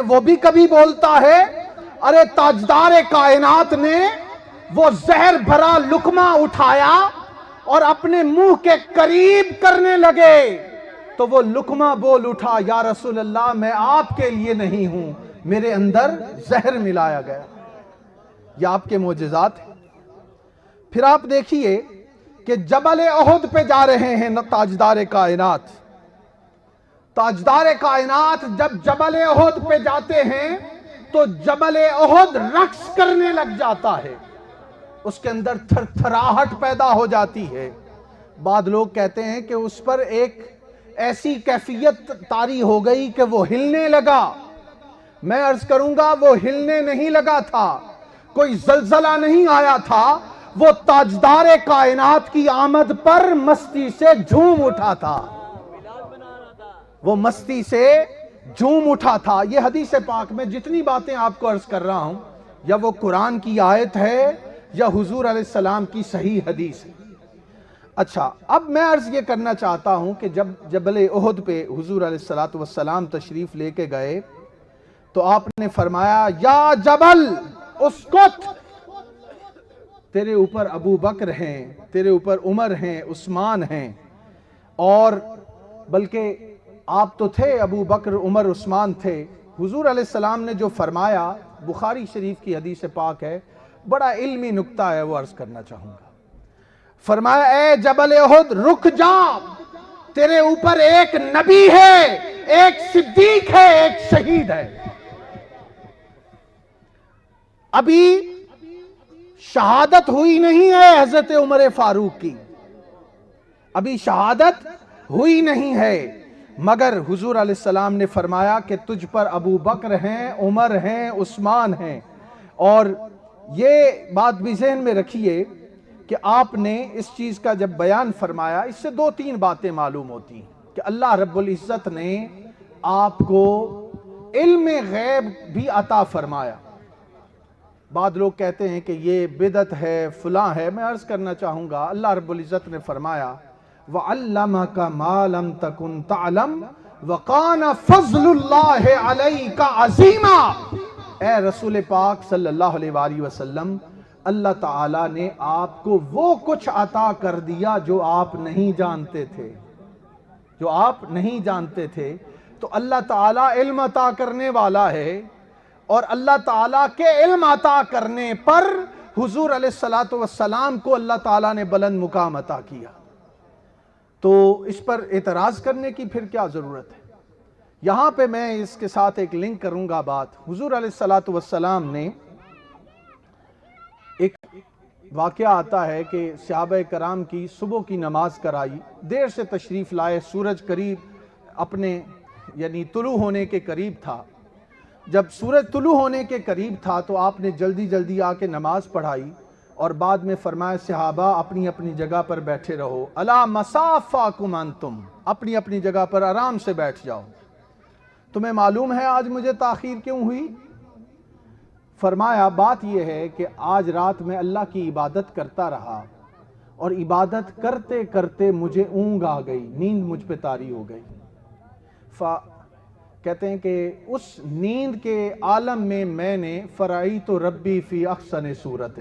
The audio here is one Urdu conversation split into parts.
وہ بھی کبھی بولتا ہے ارے تاجدار کائنات نے وہ زہر بھرا لقمہ اٹھایا اور اپنے منہ کے قریب کرنے لگے تو وہ لقمہ بول اٹھا یا رسول اللہ میں آپ کے لیے نہیں ہوں، میرے اندر زہر ملایا گیا۔ یہ آپ کے معجزات ہیں۔ پھر آپ دیکھیے کہ جبل احد پہ جا رہے ہیں تاجدار کائنات۔ تاجدار کائنات جب جبل احد پہ جاتے ہیں تو جبل احد رقص کرنے لگ جاتا ہے، اس کے اندر تھر تھراہٹ پیدا ہو جاتی ہے۔ بعض لوگ کہتے ہیں کہ اس پر ایک ایسی کیفیت طاری ہو گئی کہ وہ ہلنے لگا۔ میں عرض کروں گا وہ ہلنے نہیں لگا تھا، کوئی زلزلہ نہیں آیا تھا، وہ تاجدار کائنات کی آمد پر مستی سے جھوم اٹھا تھا، وہ مستی سے جھوم اٹھا تھا۔ یہ حدیث پاک میں جتنی باتیں آپ کو عرض کر رہا ہوں یا وہ قرآن کی آیت ہے یا حضور علیہ السلام کی صحیح حدیث ہے۔ اچھا، اب میں عرض یہ کرنا چاہتا ہوں کہ جب جبل احد پہ حضور علیہ السلام تشریف لے کے گئے تو آپ نے فرمایا یا جبل اسکت، تیرے اوپر ابو بکر ہیں، تیرے اوپر عمر ہیں، عثمان ہیں، اور بلکہ آپ تو تھے، ابو بکر عمر عثمان تھے۔ حضور علیہ السلام نے جو فرمایا بخاری شریف کی حدیث پاک ہے، بڑا علمی نکتہ ہے، وہ عرض کرنا چاہوں گا۔ فرمایا اے جبل احد رک جا، تیرے اوپر ایک نبی ہے، ایک صدیق ہے، ایک شہید ہے۔ ابھی شہادت ہوئی نہیں ہے حضرت عمر فاروق کی، ابھی شہادت ہوئی نہیں ہے، مگر حضور علیہ السلام نے فرمایا کہ تجھ پر ابو بکر ہیں، عمر ہیں، عثمان ہیں۔ اور یہ بات بھی ذہن میں رکھیے کہ آپ نے اس چیز کا جب بیان فرمایا، اس سے دو تین باتیں معلوم ہوتی ہیں کہ اللہ رب العزت نے آپ کو علم غیب بھی عطا فرمایا۔ بعض لوگ کہتے ہیں کہ یہ بدعت ہے، فلاں ہے، میں عرض کرنا چاہوں گا اللہ رب العزت نے فرمایا وَعَلَّمَكَ مَا لَمْ تَكُنْ تَعْلَمْ وَقَانَ فَضْلُ اللَّهِ عَلَيْكَ عَظِيمًا۔ اے رسول پاک صلی اللہ علیہ وآلہ وسلم، اللہ تعالیٰ نے آپ کو وہ کچھ عطا کر دیا جو آپ نہیں جانتے تھے، جو آپ نہیں جانتے تھے۔ تو اللہ تعالیٰ علم عطا کرنے والا ہے، اور اللہ تعالیٰ کے علم عطا کرنے پر حضور علیہ السلام کو اللہ تعالیٰ نے بلند مقام عطا کیا، تو اس پر اعتراض کرنے کی پھر کیا ضرورت ہے؟ یہاں پہ میں اس کے ساتھ ایک لنک کروں گا بات۔ حضور علیہ السلام نے ایک واقعہ آتا ہے کہ صحابہ کرام کی صبح کی نماز کرائی، دیر سے تشریف لائے، سورج قریب اپنے یعنی طلوع ہونے کے قریب تھا۔ جب سورج طلوع ہونے کے قریب تھا تو آپ نے جلدی جلدی آ کے نماز پڑھائی، اور بعد میں فرمایا صحابہ اپنی اپنی جگہ پر بیٹھے رہو، الا مصافاکم انتم، اپنی اپنی جگہ پر آرام سے بیٹھ جاؤ۔ تمہیں معلوم ہے آج مجھے تاخیر کیوں ہوئی؟ فرمایا بات یہ ہے کہ آج رات میں اللہ کی عبادت کرتا رہا، اور عبادت کرتے کرتے مجھے اونگ آ گئی، نیند مجھ پہ طاری ہو گئی۔ کہتے ہیں کہ اس نیند کے عالم میں نے فرائیت ربی فی احسن صورت،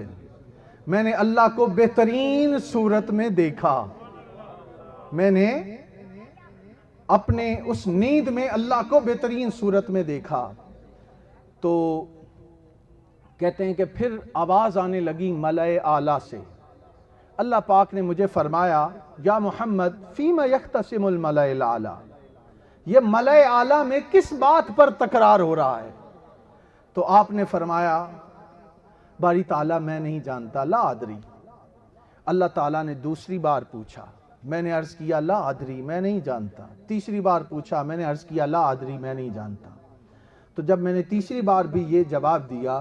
میں نے اللہ کو بہترین صورت میں دیکھا، میں نے اپنے اس نیند میں اللہ کو بہترین صورت میں دیکھا۔ تو کہتے ہیں کہ پھر آواز آنے لگی ملائے اعلیٰ سے، اللہ پاک نے مجھے فرمایا یا محمد فیما یختصم الملائے الاعلیٰ، یہ ملائے اعلیٰ میں کس بات پر تکرار ہو رہا ہے؟ تو آپ نے فرمایا باری تعالیٰ میں نہیں جانتا، لا ادری۔ اللہ تعالیٰ نے دوسری بار پوچھا، میں نے عرض کیا لا ادری، میں نہیں جانتا۔ تیسری بار پوچھا، میں نے عرض کیا لا ادری، میں نہیں جانتا۔ تو جب میں نے تیسری بار بھی یہ جواب دیا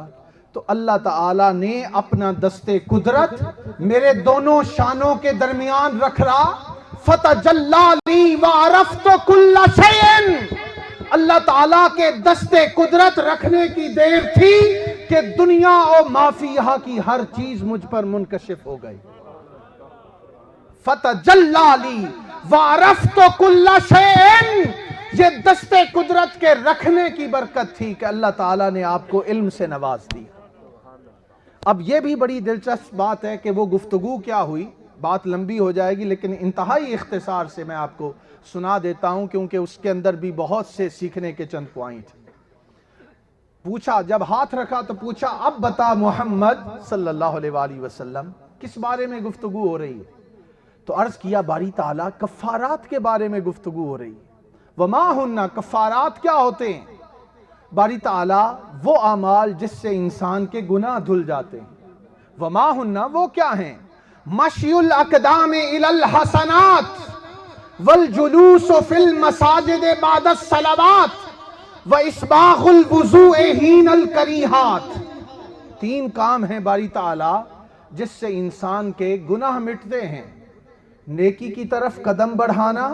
تو اللہ تعالیٰ نے اپنا دستے قدرت میرے دونوں شانوں کے درمیان رکھ رہا، فَتَجَلَّى لِي وَعَرَفْتُ كُلَّ شَيْءٍ۔ اللہ تعالیٰ کے دستے قدرت رکھنے کی دیر تھی کہ دنیا اور ما فیہا کی ہر چیز مجھ پر منکشف ہو گئی۔ فَتَجَلَّى لِي وَعَرَفْتُ كُلَّ شَيْءٍ، یہ دستے قدرت کے رکھنے کی برکت تھی کہ اللہ تعالیٰ نے آپ کو علم سے نواز دیا۔ اب یہ بھی بڑی دلچسپ بات ہے کہ وہ گفتگو کیا ہوئی، بات لمبی ہو جائے گی لیکن انتہائی اختصار سے میں آپ کو سنا دیتا ہوں کیونکہ اس کے اندر بھی بہت سے سیکھنے کے چند پوائنٹ۔ پوچھا، جب ہاتھ رکھا تو پوچھا اب بتا محمد صلی اللہ علیہ وآلہ وسلم کس بارے میں گفتگو ہو رہی ہے؟ تو عرض کیا باری تعالیٰ کفارات کے بارے میں گفتگو ہو رہی ہے۔ وما ہن، کفارات کیا ہوتے ہیں؟ باری تعالیٰ وہ اعمال جس سے انسان کے گناہ دھل جاتے ہیں۔ وما ہن، وہ کیا ہیں؟ مشی الاقدام الی الحسنات والجلوس فی المساجد بعد الصلوات واسباغ الوضوء حین الکریہات۔ تین کام ہیں باری تعالیٰ جس سے انسان کے گناہ مٹتے ہیں، نیکی کی طرف قدم بڑھانا،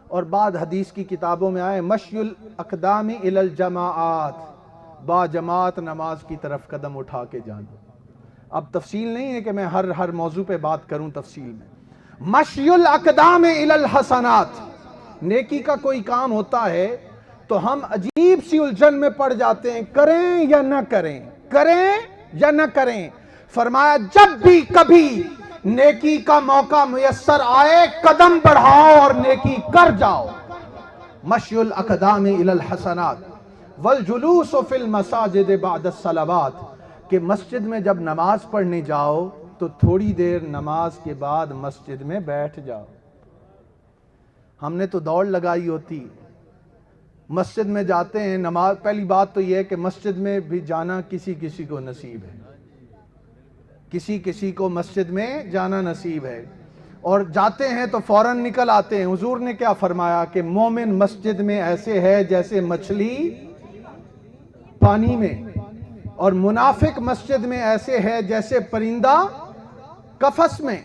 اور بعد حدیث کی کتابوں میں آئے مشی الاقدام الی الجماعات، با جماعت نماز کی طرف قدم اٹھا کے جانا۔ اب تفصیل نہیں ہے کہ میں ہر موضوع پہ بات کروں تفصیل میں۔ مشی الاقدام الی الحسنات، نیکی کا کوئی کام ہوتا ہے تو ہم عجیب سی الجھن میں پڑ جاتے ہیں، کریں یا نہ کریں، کریں یا نہ کریں۔ فرمایا جب بھی کبھی نیکی کا موقع میسر آئے قدم بڑھاؤ اور نیکی کر جاؤ۔ مشی الاقدام الی الحسنات والجلوس فی المساجد بعد الصلوات، کہ مسجد میں جب نماز پڑھنے جاؤ تو تھوڑی دیر نماز کے بعد مسجد میں بیٹھ جاؤ۔ ہم نے تو دوڑ لگائی ہوتی، مسجد میں جاتے ہیں نماز، پہلی بات تو یہ ہے کہ مسجد میں بھی جانا کسی کسی کو نصیب ہے، کسی کسی کو مسجد میں جانا نصیب ہے، اور جاتے ہیں تو فوراً نکل آتے ہیں۔ حضور نے کیا فرمایا کہ مومن مسجد میں ایسے ہے جیسے مچھلی پانی میں، اور منافق مسجد میں ایسے ہے جیسے پرندہ قفس میں،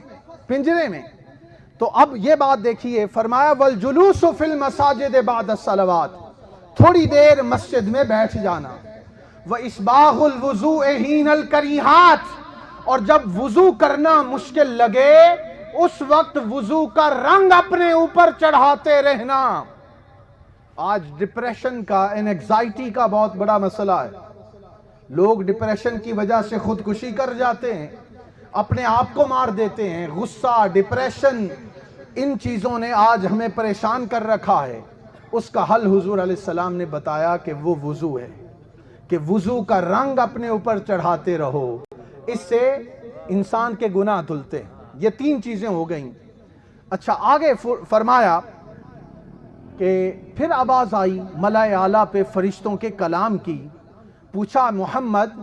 پنجرے میں۔ تو اب یہ بات دیکھیے، فرمایا والجلوس فی المساجد بعد الصلوات، تھوڑی دیر مسجد میں بیٹھ جانا، واسباغ الوضوء حین الکریہات، اور جب وضو کرنا مشکل لگے اس وقت وضو کا رنگ اپنے اوپر چڑھاتے رہنا۔ آج ڈپریشن کا، انگزائٹی کا بہت بڑا مسئلہ ہے، لوگ ڈپریشن کی وجہ سے خودکشی کر جاتے ہیں، اپنے آپ کو مار دیتے ہیں۔ غصہ، ڈپریشن، ان چیزوں نے آج ہمیں پریشان کر رکھا ہے۔ اس کا حل حضور علیہ السلام نے بتایا کہ وہ وضو ہے، کہ وضو کا رنگ اپنے اوپر چڑھاتے رہو، اس سے انسان کے گناہ دھلتے ہیں۔ یہ تین چیزیں ہو گئیں۔ اچھا، آگے فرمایا کہ پھر آواز آئی ملائے اعلیٰ پہ فرشتوں کے کلام کی۔ پوچھا محمد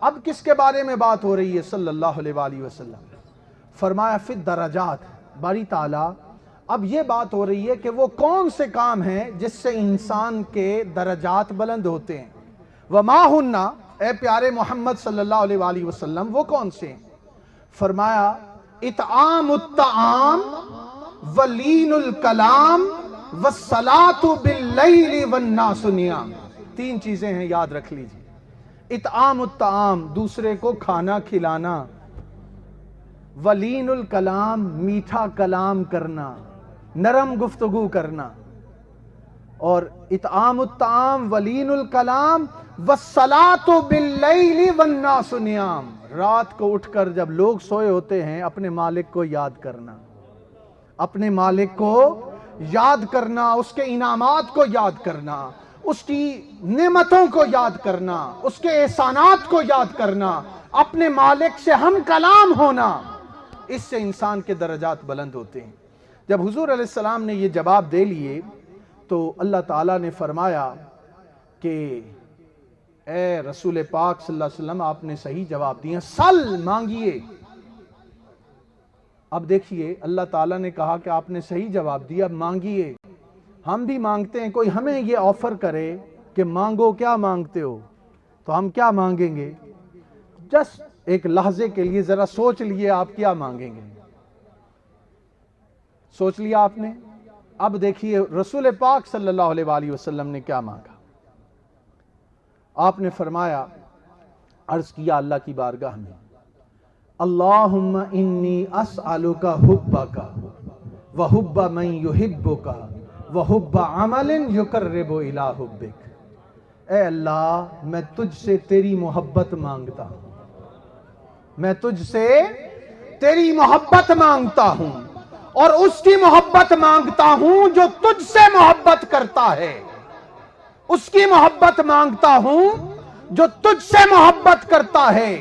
اب کس کے بارے میں بات ہو رہی ہے صلی اللہ علیہ وآلہ وسلم؟ فرمایا فی الدرجات، باری تعالیٰ اب یہ بات ہو رہی ہے کہ وہ کون سے کام ہیں جس سے انسان کے درجات بلند ہوتے ہیں۔ وما ہن، اے پیارے محمد صلی اللہ علیہ وآلہ وسلم وہ کون سے ہیں؟ فرمایا اطعام الطعام ولین الکلام والصلاة باللیل والناس نیام۔ تین چیزیں ہیں، یاد رکھ لیجیے۔ اطعام الطعام، دوسرے کو کھانا کھلانا، ولین الکلام، میٹھا کلام کرنا، نرم گفتگو کرنا، اور اطعام الطعام ولین الکلام والصلاة باللیل والناس نیام، رات کو اٹھ کر جب لوگ سوئے ہوتے ہیں اپنے مالک کو یاد کرنا، اپنے مالک کو یاد کرنا، اس کے انعامات کو یاد کرنا، اس کی نعمتوں کو یاد کرنا، اس کے احسانات کو یاد کرنا، اپنے مالک سے ہم کلام ہونا، اس سے انسان کے درجات بلند ہوتے ہیں۔ جب حضور علیہ السلام نے یہ جواب دے لیے تو اللہ تعالیٰ نے فرمایا کہ اے رسول پاک صلی اللہ علیہ وسلم آپ نے صحیح جواب دیا، سل مانگیے۔ اب دیکھیے اللہ تعالیٰ نے کہا کہ آپ نے صحیح جواب دیا، اب مانگیے۔ ہم بھی مانگتے ہیں، کوئی ہمیں یہ آفر کرے کہ مانگو، کیا مانگتے ہو، تو ہم کیا مانگیں گے؟ جس ایک لحظے کے لیے ذرا سوچ لیے آپ کیا مانگیں گے، سوچ لیا آپ نے؟ اب دیکھیے رسول پاک صلی اللہ علیہ وآلہ وسلم نے کیا مانگا۔ آپ نے فرمایا، عرض کیا اللہ کی بارگاہ میں، اللہم انی اسألک حبک وحب من یحبک وحب عمل یقرب الی حبک۔ اے اللہ میں تجھ سے تیری محبت مانگتا ہوں، میں تجھ سے تیری محبت مانگتا ہوں، اور اس کی محبت مانگتا ہوں جو تجھ سے محبت کرتا ہے، اس کی محبت مانگتا ہوں جو تجھ سے محبت کرتا ہے۔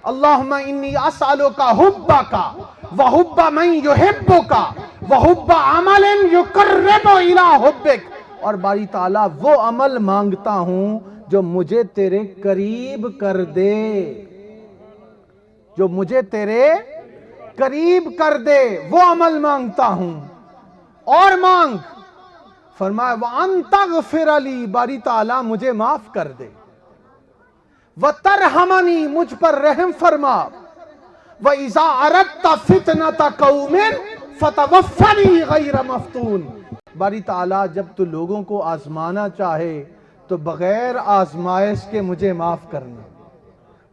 اللہم انی اسألک حبک وحب من یحبک وحب عمل یقرب الی حبک، اور باری تعالیٰ وہ عمل مانگتا ہوں جو مجھے تیرے قریب کر دے، جو مجھے تیرے قریب کر دے، وہ عمل مانگتا ہوں۔ اور مانگ، فرمایا وَأَن تَغْفِرَ لِي، باری تعالیٰ مجھے معاف کر دے، وَتَرْحَمَنِي، مجھ پر رحم فرما، وَإِذَا أَرَدْتَ فِتْنَةَ قَوْمٍ فَتَوَفَّنِي غَيْرَ مَفْتُونٍ، باری تعالیٰ جب تو لوگوں کو آزمانا چاہے تو بغیر آزمائش کے مجھے معاف کرنا،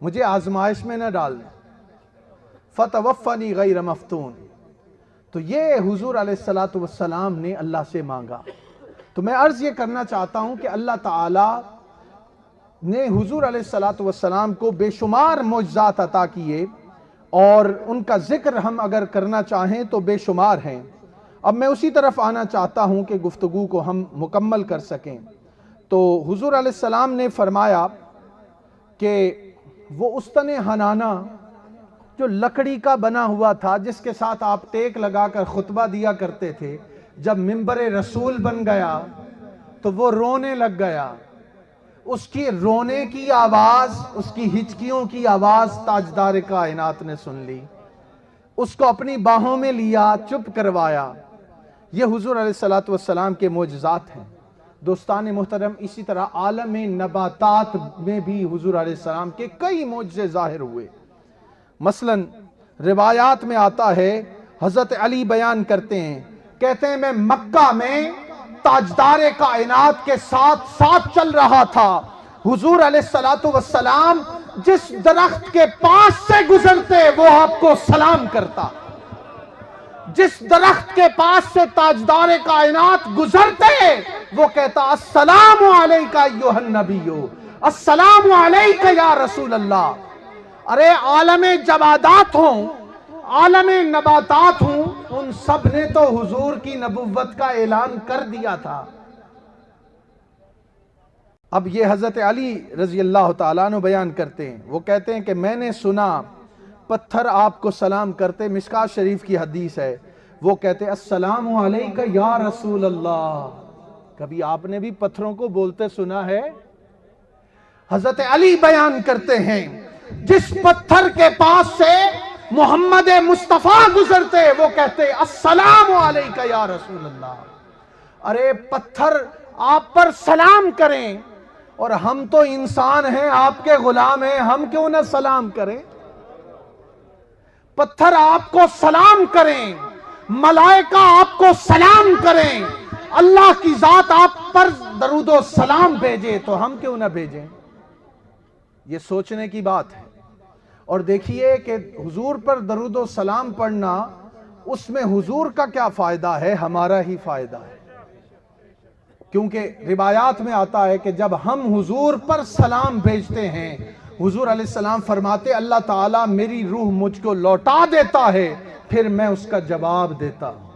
مجھے آزمائش میں نہ ڈالنا۔ فَتَوَفَّنِي غَيْرَ مَفْتُونٍ، تو یہ حضور علیہ السلام نے اللہ سے مانگا۔ تو میں عرض یہ کرنا چاہتا ہوں کہ اللہ تعالیٰ نے حضور علیہ السلام کو بے شمار معجزات عطا کیے، اور ان کا ذکر ہم اگر کرنا چاہیں تو بے شمار ہیں۔ اب میں اسی طرف آنا چاہتا ہوں کہ گفتگو کو ہم مکمل کر سکیں۔ تو حضور علیہ السلام نے فرمایا کہ وہ استن حنانہ جو لکڑی کا بنا ہوا تھا، جس کے ساتھ آپ ٹیک لگا کر خطبہ دیا کرتے تھے، جب منبر رسول بن گیا تو وہ رونے لگ گیا۔ اس کی رونے کی آواز، اس کی ہچکیوں کی آواز تاجدار کائنات نے سن لی، اس کو اپنی باہوں میں لیا، چپ کروایا۔ یہ حضور علیہ السلام کے معجزات ہیں۔ دوستان محترم، اسی طرح عالم نباتات میں بھی حضور علیہ السلام کے کئی معجزے ظاہر ہوئے۔ مثلا روایات میں آتا ہے، حضرت علی بیان کرتے ہیں، کہتے ہیں میں مکہ میں تاجدار کائنات کے ساتھ ساتھ چل رہا تھا، حضور علیہ السلام جس درخت کے پاس سے گزرتے وہ آپ کو سلام کرتا، جس درخت کے پاس سے تاجدار کائنات گزرتے وہ کہتا السلام علیکہ ایھا النبی، السلام علیکہ یا رسول اللہ۔ ارے عالم جمادات ہوں، عالم نباتات ہوں، ان سب نے تو حضور کی نبوت کا اعلان کر دیا تھا۔ اب یہ حضرت علی رضی اللہ تعالیٰ عنہ بیان کرتے ہیں، وہ کہتے ہیں کہ میں نے سنا پتھر آپ کو سلام کرتے، مشکوٰۃ شریف کی حدیث ہے، وہ کہتے السلام علیکہ یا رسول اللہ۔ کبھی آپ نے بھی پتھروں کو بولتے سنا ہے؟ حضرت علی بیان کرتے ہیں جس پتھر کے پاس سے محمد مصطفیٰ گزرتے وہ کہتے السلام علیکہ یا رسول اللہ۔ ارے پتھر آپ پر سلام کریں، اور ہم تو انسان ہیں، آپ کے غلام ہیں، ہم کیوں نہ سلام کریں؟ پتھر آپ کو سلام کریں، ملائکہ آپ کو سلام کریں، اللہ کی ذات آپ پر درود و سلام بھیجے تو ہم کیوں نہ بھیجیں؟ یہ سوچنے کی بات ہے۔ اور دیکھیے کہ حضور پر درود و سلام پڑھنا، اس میں حضور کا کیا فائدہ ہے؟ ہمارا ہی فائدہ ہے، کیونکہ روایات میں آتا ہے کہ جب ہم حضور پر سلام بھیجتے ہیں، حضور علیہ السلام فرماتے اللہ تعالیٰ میری روح مجھ کو لوٹا دیتا ہے، پھر میں اس کا جواب دیتا ہوں۔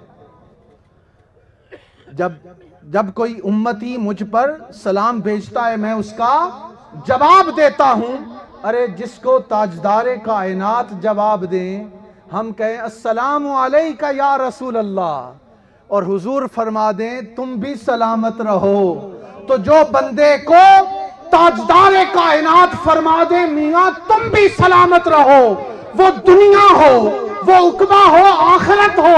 جب کوئی امتی مجھ پر سلام بھیجتا ہے میں اس کا جواب دیتا ہوں۔ ارے جس کو تاجدار کائنات جواب دیں، ہم کہیں السلام علیکہ یا رسول اللہ، اور حضور فرما دیں تم بھی سلامت رہو، تو جو بندے کو تاجدار کائنات فرما دیں میاں تم بھی سلامت رہو، وہ دنیا ہو، وہ عقبہ ہو، آخرت ہو،